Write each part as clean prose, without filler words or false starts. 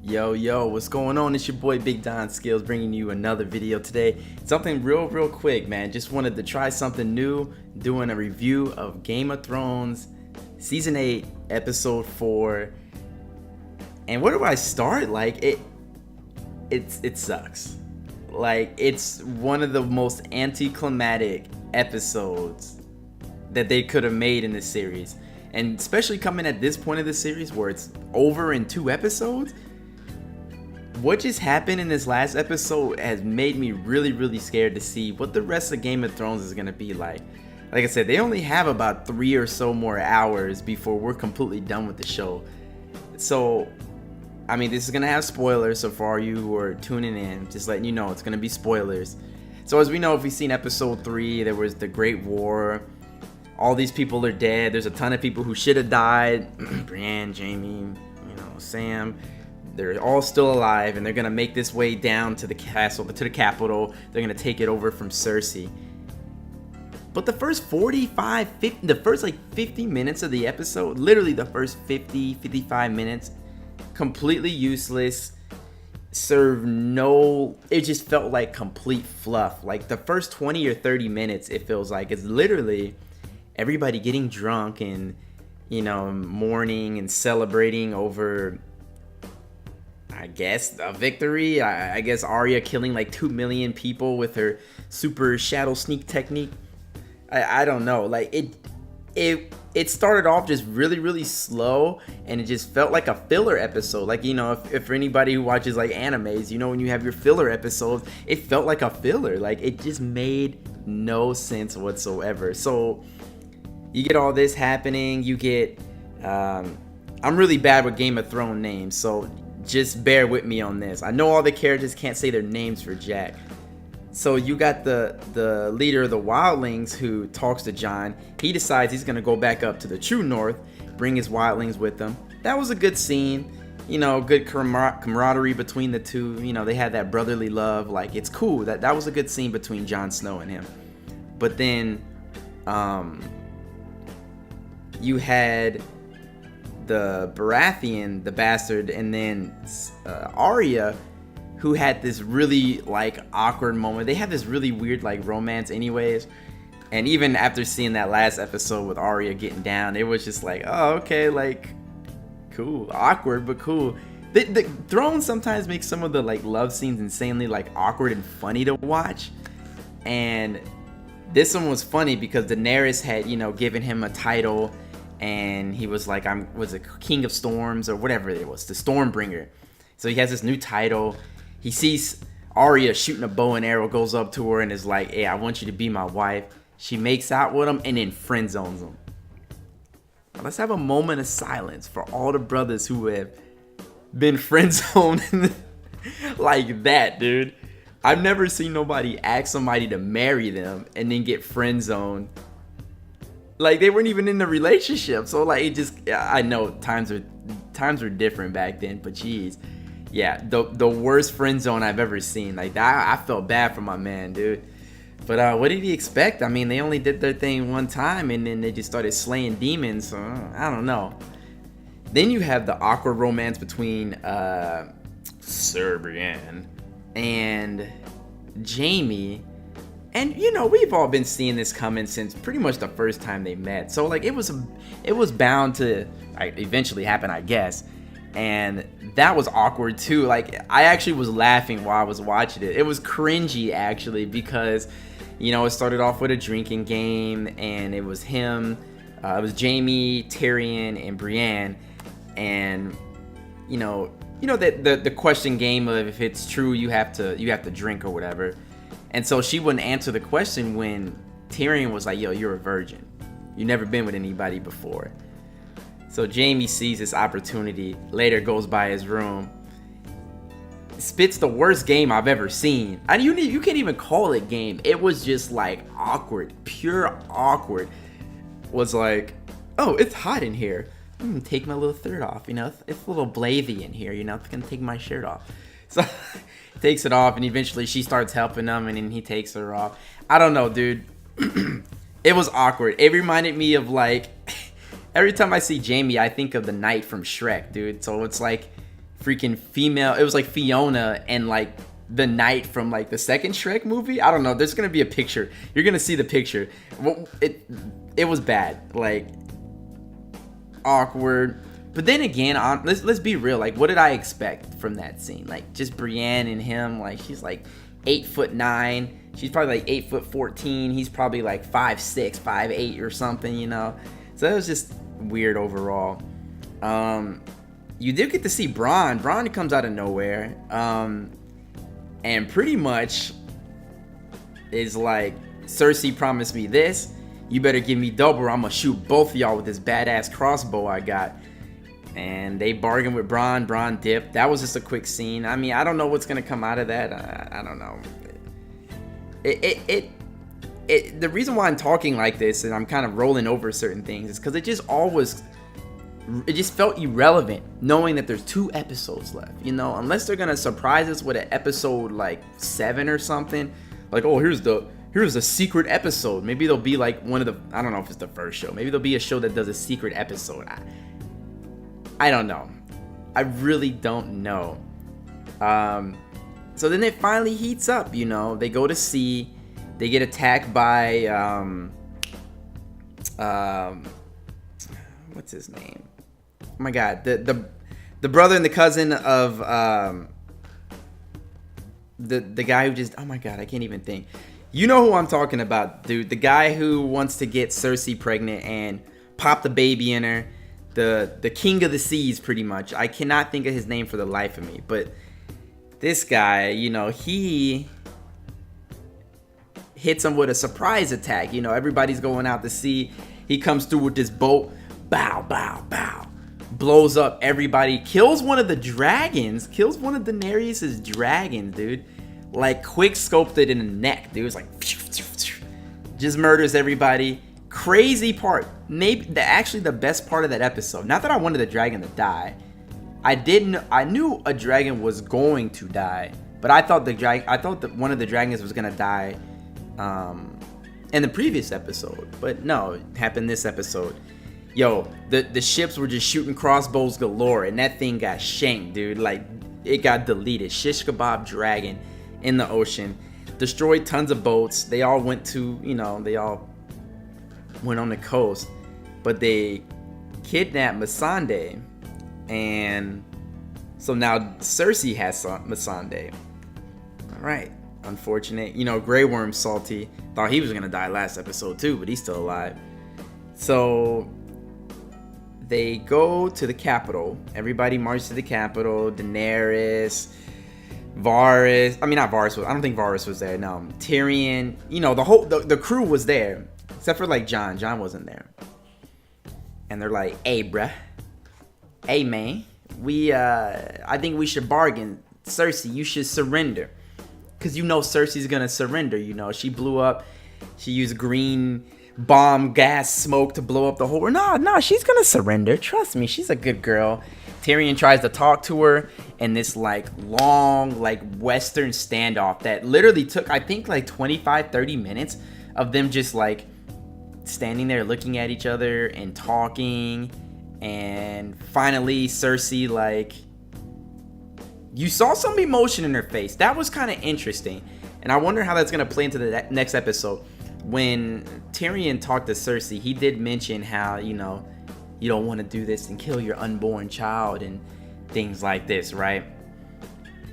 Yo, what's going on? It's your boy BigDonSkillz bringing you another video today. Something real quick, man. Just wanted to try something new, doing a review of Game of Thrones Season 8, Episode 4. And where do I start? Like, it sucks. Like, it's one of the most anticlimactic episodes that they could have made in this series. And especially coming at this point of the series where it's over in 2 episodes. What just happened in this last episode has made me really scared to see what the rest of Game of Thrones is going to be like. Like I said, they only have about 3 or so more hours before we're completely done with the show. So, I mean, this is going to have spoilers, so for all you who are tuning in, just letting you know, it's going to be spoilers. So as we know, if we've seen episode 3, there was the Great War. All these people are dead. There's a ton of people who should have died. Brienne, Jaime, Sam. They're all still alive, and they're gonna make this way down to the castle, to the capital. They're gonna take it over from Cersei. But the first 50 minutes of the episode, literally the first 55 minutes, completely useless. It just felt like complete fluff. Like the first 20 or 30 minutes, it feels like it's literally everybody getting drunk and, mourning and celebrating over, I guess, a victory. I guess Arya killing like 2 million people with her super shadow sneak technique. I don't know. Like it started off just really slow, and it just felt like a filler episode. Like, if for anybody who watches like animes, when you have your filler episodes, it felt like a filler. Like it just made no sense whatsoever. So you get all this happening. You get I'm really bad with Game of Thrones names, so just bear with me on this. I know all the characters can't say their names for jack. So you got the leader of the wildlings who talks to Jon. He decides he's gonna go back up to the true north, bring his wildlings with him. That was a good scene. Good camaraderie between the two. They had that brotherly love. Like, it's cool. That was a good scene between Jon Snow and him. But then you had the Baratheon, the bastard, and then Arya, who had this really awkward moment. They had this really weird romance anyways. And even after seeing that last episode with Arya getting down, it was just like, oh, okay, cool. Awkward, but cool. The Throne sometimes makes some of the love scenes insanely awkward and funny to watch. And this one was funny because Daenerys had, given him a title, and he was like, was a King of Storms or whatever it was, the Stormbringer. So he has this new title. He sees Arya shooting a bow and arrow, goes up to her and is like, hey, I want you to be my wife. She makes out with him and then friend zones him. Now let's have a moment of silence for all the brothers who have been friend zoned like that, dude. I've never seen nobody ask somebody to marry them and then get friend zoned. They weren't even in a relationship. So I know times were different back then, but geez. Yeah, the worst friend zone I've ever seen. I felt bad for my man, dude. But what did he expect? I mean, they only did their thing one time, and then they just started slaying demons. So I don't know. Then you have the awkward romance between Sir Brienne and Jaime. And we've all been seeing this coming since pretty much the first time they met. So it was bound to eventually happen, I guess. And that was awkward too. I actually was laughing while I was watching it. It was cringy actually because it started off with a drinking game, and it was him, it was Jaime, Tyrion, and Brienne. And that the question game of if it's true you have to drink or whatever. And so she wouldn't answer the question when Tyrion was like, yo, you're a virgin. You've never been with anybody before. So Jaime sees this opportunity, later goes by his room, spits the worst game I've ever seen. You can't even call it game. It was just awkward, pure awkward. Was like, oh, it's hot in here. I'm gonna take my little shirt off, it's a little blavey in here, I'm gonna take my shirt off. So takes it off, and eventually she starts helping him, and then he takes her off. I don't know, dude. It was awkward. It reminded me of every time I see Jaime, I think of the knight from Shrek, dude. So it's freaking female. It was like Fiona and like the knight from like the second Shrek movie. I don't know. There's gonna be a picture. You're gonna see the picture. It was bad. Like awkward. But then again, let's be real. Like, what did I expect from that scene? Like, just Brienne and him. Like, she's like 8'9". She's probably like 8'14". He's probably like 5'6", 5'8", or something. You know. So that was just weird overall. You did get to see Bronn. Bronn comes out of nowhere. And pretty much is like, Cersei promised me this. You better give me double or I'm gonna shoot both of y'all with this badass crossbow I got. And they bargained with Bronn. Bronn dipped. That was just a quick scene. I mean, I don't know what's gonna come out of that. I don't know. The reason why I'm talking like this and I'm kind of rolling over certain things is because it just felt irrelevant knowing that there's 2 episodes left. You know, unless they're gonna surprise us with an episode like 7 or something. Like, oh, here's a secret episode. Maybe there'll be like one of the, I don't know if it's the first show. Maybe there'll be a show that does a secret episode. I don't know. I really don't know. So then it finally heats up, you know. They go to sea. They get attacked by, what's his name? Oh my God. The brother and the cousin of, the guy who just, oh my God, I can't even think. You know who I'm talking about, dude. The guy who wants to get Cersei pregnant and pop the baby in her. The king of the seas, pretty much. I cannot think of his name for the life of me. But this guy, you know, he hits him with a surprise attack. You know, everybody's going out to sea. He comes through with this boat. Bow, bow, bow. Blows up everybody. Kills one of the dragons. Kills one of Daenerys' dragons, dude. Like, quick scoped it in the neck, dude. It's like, just murders everybody. Crazy part. Maybe actually the best part of that episode. Not that I wanted the dragon to die. I knew a dragon was going to die, but I thought that one of the dragons was gonna die in the previous episode. But no, it happened this episode. Yo, the ships were just shooting crossbows galore, and that thing got shanked, dude. Like, it got deleted. Shish kebab dragon in the ocean. Destroyed tons of boats. They all went to, you know, they all went on the coast, but they kidnapped Missandei, and so now Cersei has Missandei. All right, unfortunate. You know, Grey Worm salty. Thought he was gonna die last episode too, but he's still alive. So they go to the capital. Everybody marches to the capital. Daenerys, Varys. I mean, not Varys. I don't think Varys was there. No, Tyrion. You know, the crew was there. Except for like Jon. Jon wasn't there. And they're like, hey, bruh. Hey, man. I think we should bargain. Cersei, you should surrender. Because you know Cersei's going to surrender. You know, she blew up. She used green bomb gas smoke to blow up the whole... No, she's going to surrender. Trust me. She's a good girl. Tyrion tries to talk to her in this like long like Western standoff that literally took, I think, like 25-30 minutes of them just like standing there looking at each other and talking. And finally Cersei, like, you saw some emotion in her face. That was kind of interesting, and I wonder how that's gonna play into the next episode. When Tyrion talked to Cersei, he did mention how, you know, you don't want to do this and kill your unborn child and things like this, right?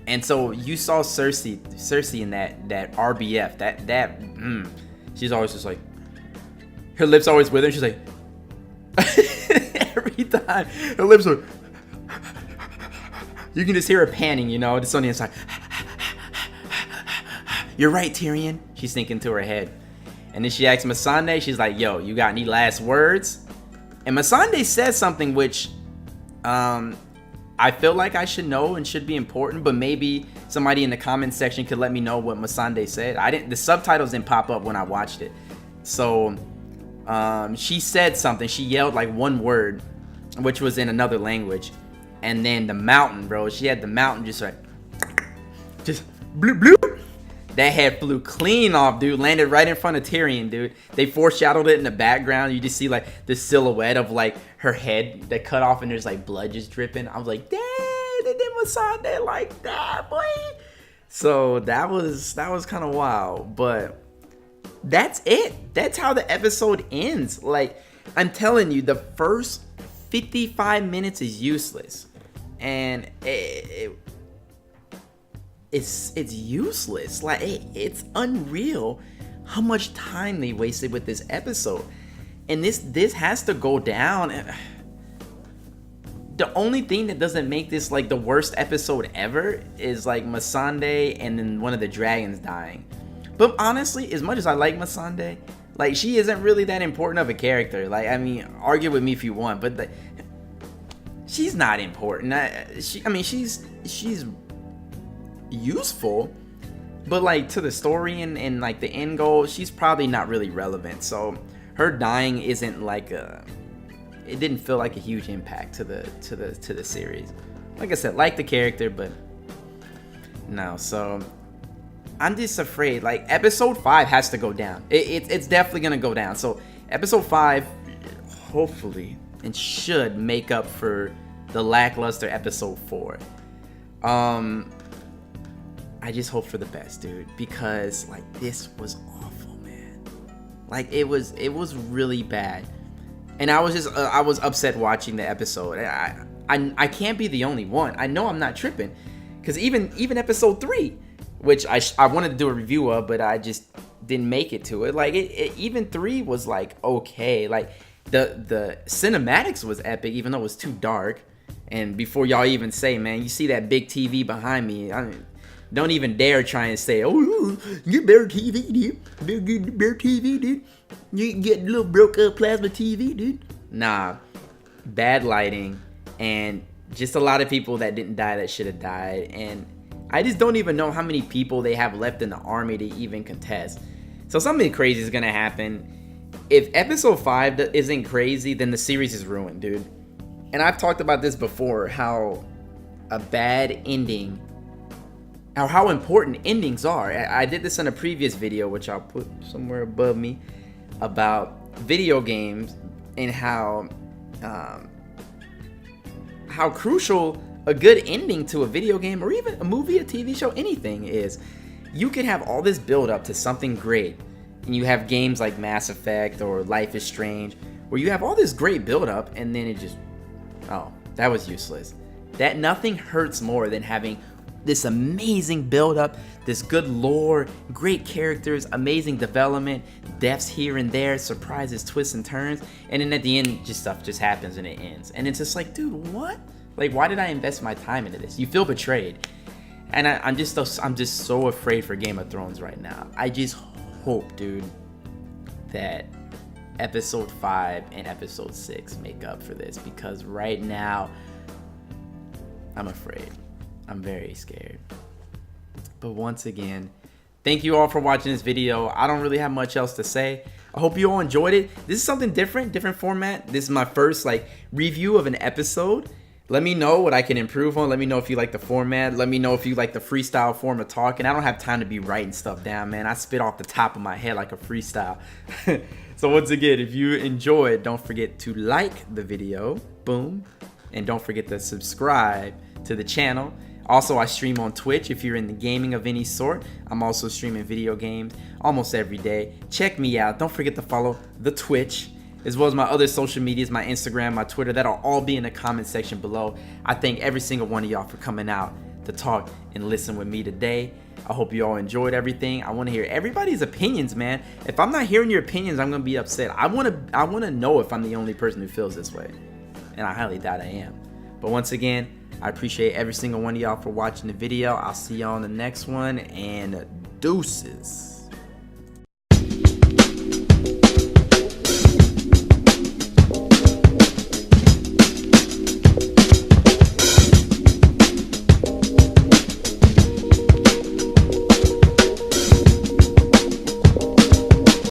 And so you saw Cersei in that RBF, she's always just like, her lips always with her. She's like, every time her lips are, you can just hear her panning, you know, just on the inside. You're right, Tyrion, she's thinking to her head. And then she asks Missandei, she's like, yo, you got any last words? And Missandei says something which I feel like I should know and should be important, but maybe somebody in the comments section could let me know what Missandei said. The subtitles didn't pop up when I watched it. So she said something. She yelled like one word, which was in another language. And then the mountain, bro. She had the mountain just like, just bloop bloop. That head flew clean off, dude. Landed right in front of Tyrion, dude. They foreshadowed it in the background. You just see like the silhouette of like her head that cut off, and there's like blood just dripping. I was like, dang, and then Masande like that, boy. So that was kind of wild, but that's it. That's how the episode ends. Like, I'm telling you, the first 55 minutes is useless, and it's useless. Like, it's unreal how much time they wasted with this episode, and this has to go down. The only thing that doesn't make this like the worst episode ever is like Masande and then one of the dragons dying. But honestly, as much as I like Masande, like, she isn't really that important of a character. Like, I mean, argue with me if you want, but she's not important. She's useful, but like to the story and like the end goal, she's probably not really relevant. So her dying isn't like it didn't feel like a huge impact to the series. Like I said, like the character, but no. So I'm just afraid. Like, episode 5 has to go down. It's definitely gonna go down. So episode 5, hopefully, and should make up for the lackluster episode 4. I just hope for the best, dude, because like this was awful, man. Like, it was really bad. And I was upset watching the episode. I can't be the only one. I know I'm not tripping, because even episode 3, which I wanted to do a review of, but I just didn't make it to it. Like, even 3 was like okay. Like, the cinematics was epic, even though it was too dark. And before y'all even say, man, you see that big TV behind me, I mean, don't even dare try and say, oh, get better TV, dude. Better TV, dude. You get a little broke up plasma TV, dude. Nah, bad lighting, and just a lot of people that didn't die that should have died. And I just don't even know how many people they have left in the army to even contest. So something crazy is gonna happen. If episode 5 isn't crazy, then the series is ruined, dude. And I've talked about this before, how a bad ending, or how important endings are. I did this in a previous video, which I'll put somewhere above me, about video games and how crucial a good ending to a video game, or even a movie, a TV show, anything is. You could have all this build up to something great, and you have games like Mass Effect or Life is Strange, where you have all this great build up, and then it just, oh, that was useless. That nothing hurts more than having this amazing build up, this good lore, great characters, amazing development, deaths here and there, surprises, twists and turns, and then at the end, just stuff just happens and it ends. And it's just like, dude, what? Like, why did I invest my time into this? You feel betrayed. And I'm just so afraid for Game of Thrones right now. I just hope, dude, that episode 5 and episode 6 make up for this, because right now I'm afraid. I'm very scared. But once again, thank you all for watching this video. I don't really have much else to say. I hope you all enjoyed it. This is something different format. This is my first like review of an episode. Let me know what I can improve on. Let me know if you like the format. Let me know if you like the freestyle form of talking. I don't have time to be writing stuff down, man. I spit off the top of my head like a freestyle. So once again, if you enjoyed, don't forget to like the video. Boom. And don't forget to subscribe to the channel. Also, I stream on Twitch if you're in the gaming of any sort. I'm also streaming video games almost every day. Check me out. Don't forget to follow the Twitch, as well as my other social medias, my Instagram, my Twitter. That'll all be in the comment section below. I thank every single one of y'all for coming out to talk and listen with me today. I hope you all enjoyed everything. I want to hear everybody's opinions, man. If I'm not hearing your opinions, I'm gonna be upset. I wanna know if I'm the only person who feels this way, and I highly doubt I am. But once again, I appreciate every single one of y'all for watching the video. I'll see y'all on the next one, and deuces.